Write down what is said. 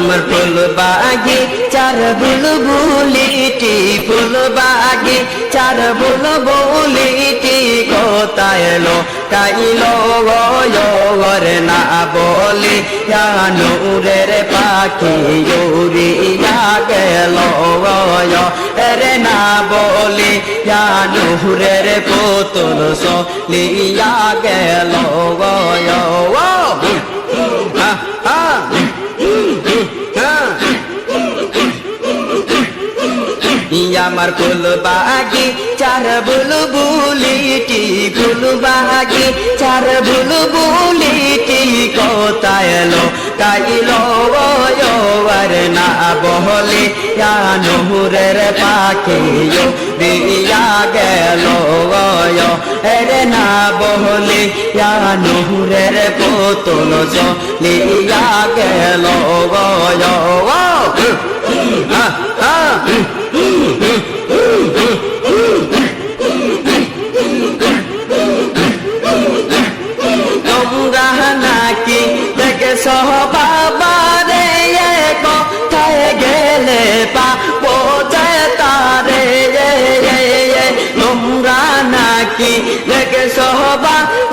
আমার ফুল বাগে চার বুলবুলিটি ফুল বাগে চার বুলবুলিটি কোথায় এলো কাইলো ওরে না বলি নূরের পাখি উড়িয়া গেল রে না বলি নূরের পুতুল চলিয়া গেল আমার ফুল বাগে চার বুলবুলিটি ফুল বাগে চার বুলবুলিটি কোথায় এলো কাইলো আর না বলে নূরের পাখি উড়িয়া গেল রে না বলে নূরের পুতুল চলিয়া গেল তোমরা নাকি দেখেছো বাবা রে কোথায় গেলে পাবো তারে তোমরা নাকি দেখেছো বাবা